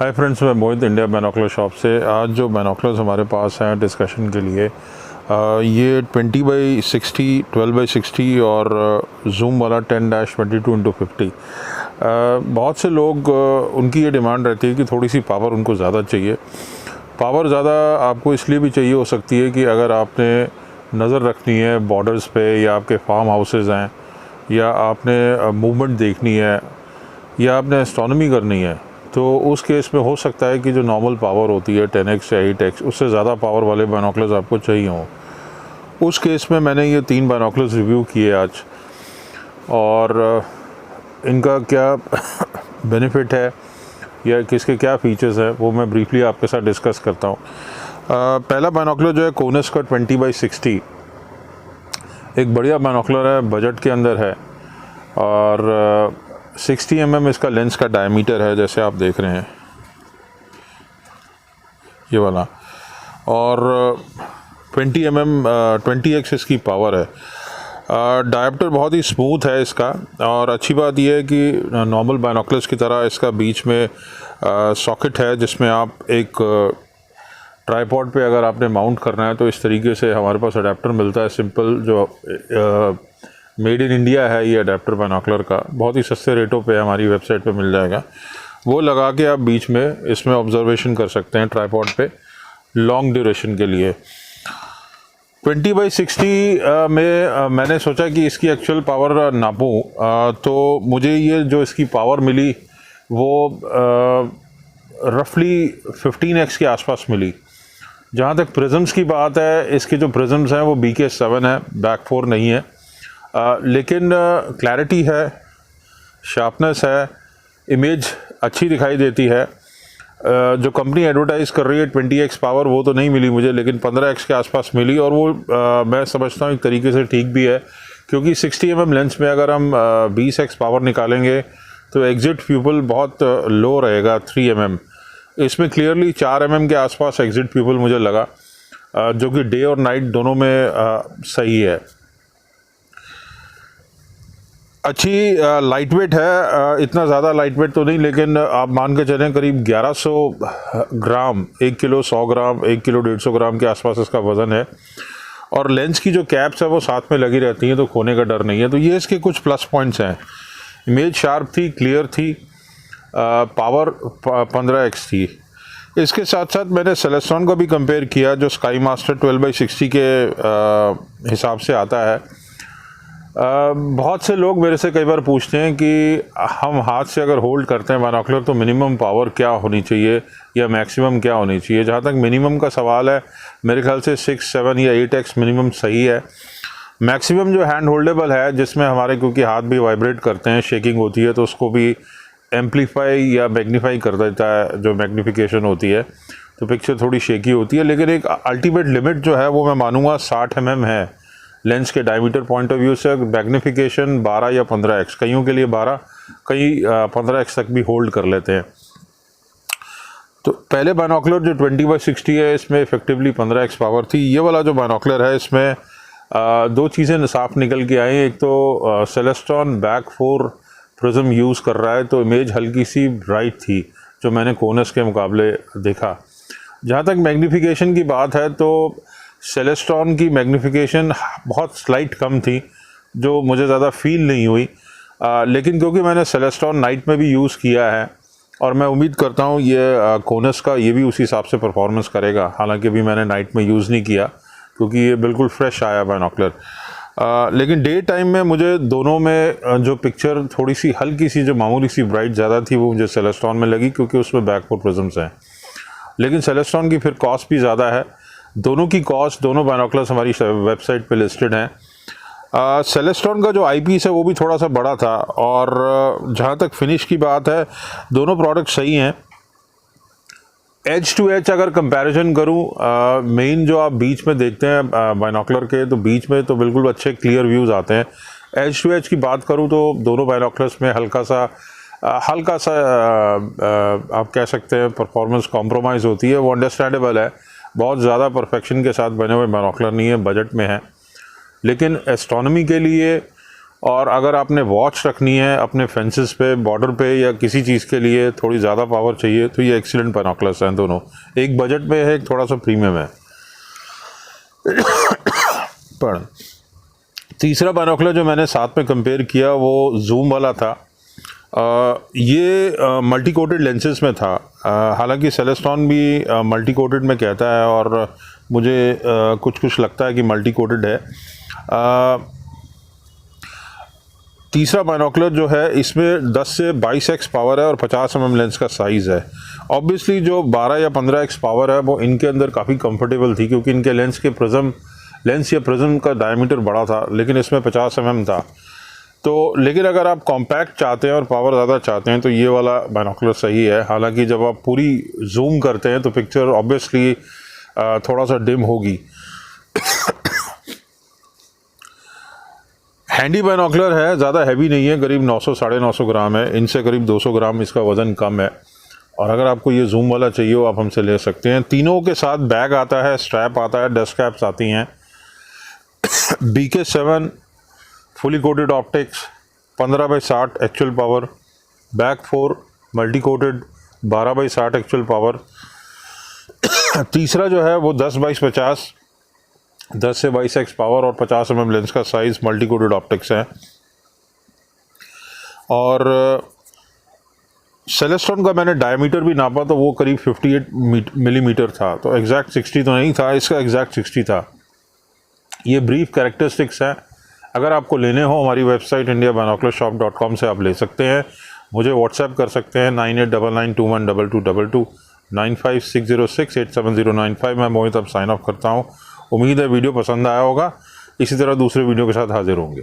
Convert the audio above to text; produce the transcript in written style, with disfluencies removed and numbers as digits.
Hi friends, मैं मोहित India binocular shop से। आज जो बाइनोकुलर्स हमारे पास हैं डिस्कशन के लिए, ये 20x60, 12x60 और जूम वाला 10-22x50। बहुत से लोग उनकी ये डिमांड रहती है कि थोड़ी सी पावर उनको ज़्यादा चाहिए। पावर ज़्यादा आपको इसलिए भी चाहिए हो सकती है कि अगर आपने नज़र रखनी है बॉर्डर्स पे, या आपके फार्म हाउसेस हैं, या आपने मूवमेंट देखनी है, या आपने एस्ट्रोनॉमी करनी है, तो उस केस में हो सकता है कि जो नॉर्मल पावर होती है 10x या 8x, उससे ज़्यादा पावर वाले बाइनोकुलर्स आपको चाहिए हों। उस केस में मैंने ये 3 बाइनोकुलर्स रिव्यू किए आज, और इनका क्या बेनिफिट है या किसके क्या फ़ीचर्स हैं वो मैं ब्रीफली आपके साथ डिस्कस करता हूँ। पहला बाइनोकुलर जो है कोनस का 20x60, एक बढ़िया बाइनोकुलर है, बजट के अंदर है, और 60 mm इसका लेंस का डायमीटर है, जैसे आप देख रहे हैं ये वाला, और 20 mm 20x इसकी पावर है। डायप्टर बहुत ही स्मूथ है इसका, और अच्छी बात यह है कि नॉर्मल बाइनोकुलर्स की तरह इसका बीच में सॉकेट है, जिसमें आप एक ट्राईपॉड पे अगर आपने माउंट करना है तो इस तरीके से हमारे पास अडेप्टर मिलता है। सिंपल जो मेड इन इंडिया है ये अडेप्टर बाइनोकुलर का, बहुत ही सस्ते रेटों पे हमारी वेबसाइट पे मिल जाएगा। वो लगा के आप बीच में इसमें ऑब्जर्वेशन कर सकते हैं ट्राईपॉड पे लॉन्ग ड्यूरेशन के लिए। 20x60 में मैंने सोचा कि इसकी एक्चुअल पावर नापूं, तो मुझे ये जो इसकी पावर मिली वो रफली 15x के आसपास मिली। जहाँ तक प्रिज्म्स की बात है, इसके जो प्रिज्म्स हैं वो BK7 है, बैक 4 नहीं है, लेकिन क्लैरिटी है, शार्पनेस है, इमेज अच्छी दिखाई देती है। जो कंपनी एडवर्टाइज़ कर रही है 20x पावर, वो तो नहीं मिली मुझे, लेकिन 15x के आसपास मिली, और वो मैं समझता हूँ एक तरीके से ठीक भी है, क्योंकि 60 mm लेंस में अगर हम 20x पावर निकालेंगे तो एग्जिट प्यूपल बहुत लो रहेगा 3 mm। इसमें क्लियरली 4 mm के आसपास एग्जिट प्यूपल मुझे लगा, जो कि डे और नाइट दोनों में सही है। अच्छी लाइट वेट है, इतना ज़्यादा लाइट वेट तो नहीं, लेकिन आप मान के चलें करीब 1100 ग्राम, 1 किलो 100 ग्राम, 1 किलो 150 ग्राम के आसपास इसका वज़न है। और लेंस की जो कैप्स है वो साथ में लगी रहती हैं, तो खोने का डर नहीं है। तो ये इसके कुछ प्लस पॉइंट्स हैं। इमेज शार्प थी, क्लियर थी, पावर 15x थी। इसके साथ साथ मैंने सेलेस्ट्रॉन का भी कंपेयर किया, जो स्काई मास्टर 12x60 के हिसाब से आता है। बहुत से लोग मेरे से कई बार पूछते हैं कि हम हाथ से अगर होल्ड करते हैं बाइनोकुलर तो मिनिमम पावर क्या होनी चाहिए या मैक्सिमम क्या होनी चाहिए। जहाँ तक मिनिमम का सवाल है, मेरे ख्याल से 6, 7 या 8x मिनिमम सही है। मैक्सिमम जो हैंड होल्डेबल है, जिसमें हमारे क्योंकि हाथ भी वाइब्रेट करते हैं, शेकिंग होती है, तो उसको भी एम्पलीफाई या मैग्नीफाई कर देता है, जो मैग्नीफिकेशन होती है, तो पिक्चर थोड़ी शेकी होती है। लेकिन एक अल्टीमेट लिमिट जो है वो मैं मानूंगा 60 mm है लेंस के डायमीटर पॉइंट ऑफ व्यू से। मैग्नीफिकेशन 12 या 15x, कईयों के लिए 12, कई 15x तक भी होल्ड कर लेते हैं। तो पहले बाइनोकुलर जो 20x60 है, इसमें इफेक्टिवली 15x पावर थी। ये वाला जो बाइनोकुलर है, इसमें 2 चीज़ें साफ निकल के आई। एक तो सेलेस्ट्रॉन बैक 4 प्रिज्म यूज़ कर रहा है, तो इमेज हल्की सी ब्राइट थी जो मैंने कोनस के मुकाबले देखा। जहाँ तक मैग्नीफिकेशन की बात है, तो सेलेस्ट्रॉन की मैग्नीफिकेशन बहुत स्लाइट कम थी, जो मुझे ज़्यादा फील नहीं हुई। लेकिन क्योंकि मैंने सेलेस्ट्रॉन नाइट में भी यूज़ किया है, और मैं उम्मीद करता हूँ ये कोनस का ये भी उसी हिसाब से परफॉर्मेंस करेगा। हालांकि अभी मैंने नाइट में यूज़ नहीं किया क्योंकि ये बिल्कुल फ्रेश आया बाइनोकुलर। लेकिन डे टाइम में मुझे दोनों में जो पिक्चर थोड़ी सी हल्की सी, जो मामूली सी ब्राइट ज़्यादा थी, वो मुझे सेलेस्ट्रॉन में लगी, क्योंकि उसमें बैक 4 प्रिज्म्स हैं। लेकिन सेलेस्ट्रॉन की फिर कॉस्ट भी ज़्यादा है। दोनों की कॉस्ट, दोनों बाइनोकुलर्स हमारी वेबसाइट पे लिस्टेड हैं। सेलेस्ट्रॉन का जो आईपीस है वो भी थोड़ा सा बड़ा था, और जहाँ तक फिनिश की बात है, दोनों प्रोडक्ट सही हैं। एज टू एज अगर कंपैरिजन करूँ, मेन जो आप बीच में देखते हैं बाइनोकुलर के, तो बीच में तो बिल्कुल अच्छे क्लियर व्यूज़ आते हैं। एज टू एज की बात करूँ तो दोनों बाइनोकुलर्स में हल्का सा आप कह सकते हैं परफॉर्मेंस कॉम्प्रोमाइज़ होती है। वो अंडरस्टैंडेबल है, बहुत ज़्यादा परफेक्शन के साथ बने हुए बाइनोकुलर नहीं है, बजट में है। लेकिन एस्ट्रोनॉमी के लिए और अगर आपने वॉच रखनी है अपने फेंसेस पे, बॉर्डर पे या किसी चीज़ के लिए थोड़ी ज़्यादा पावर चाहिए तो ये एक्सीलेंट बाइनोकुलर्स हैं दोनों। एक बजट में है, एक थोड़ा सा प्रीमियम है। पर तीसरा बाइनोकुलर जो मैंने साथ में कंपेयर किया वो जूम वाला था। ये मल्टी कोटेड लेंसेज में था। हालांकि सेलेस्टॉन भी मल्टी कोटेड में कहता है और मुझे कुछ लगता है कि मल्टी कोटेड है। तीसरा बाइनोकुलर जो है इसमें 10 से 22x पावर है और 50 mm लेंस का साइज़ है। ऑब्वियसली जो 12 या 15x पावर है वो इनके अंदर काफ़ी कंफर्टेबल थी, क्योंकि इनके लेंस या प्रिज्म का डायमीटर बड़ा था, लेकिन इसमें 50 mm था। तो लेकिन अगर आप कॉम्पैक्ट चाहते हैं और पावर ज़्यादा चाहते हैं तो ये वाला बाइनोकुलर सही है। हालांकि जब आप पूरी जूम करते हैं तो पिक्चर ऑब्वियसली थोड़ा सा डिम होगी। हैंडी बाइनोकुलर है, ज़्यादा हैवी नहीं है, करीब 900-950 ग्राम है। इनसे करीब 200 ग्राम इसका वज़न कम है। और अगर आपको ये जूम वाला चाहिए हो आप हमसे ले सकते हैं। तीनों के साथ बैग आता है, स्ट्रैप आता है, डस्ट कैप्स आती हैं। BK7 fully coated optics, 15/60 actual power, back 4 multi coated 12/60 actual power. तीसरा जो है वो 10/50 10 से 22x पावर और 50 mm लेंस का साइज़, मल्टी कोटेड ऑप्टिक्स है। और सेलेस्टॉन का मैंने डायमीटर भी नापा तो वो करीब 58 मिलीमीटर था। तो एग्जैक्ट 60 तो नहीं था, इसका एग्जैक्ट 60 था। ये ब्रीफ कैरेक्टरिस्टिक्स हैं। अगर आपको लेने हो हमारी वेबसाइट indiabinocularshop.com से आप ले सकते हैं। मुझे व्हाट्सएप कर सकते हैं 9899212222, 9560687095। मैं मोहित अब साइन ऑफ करता हूँ। उम्मीद है वीडियो पसंद आया होगा। इसी तरह दूसरे वीडियो के साथ हाजिर होंगे।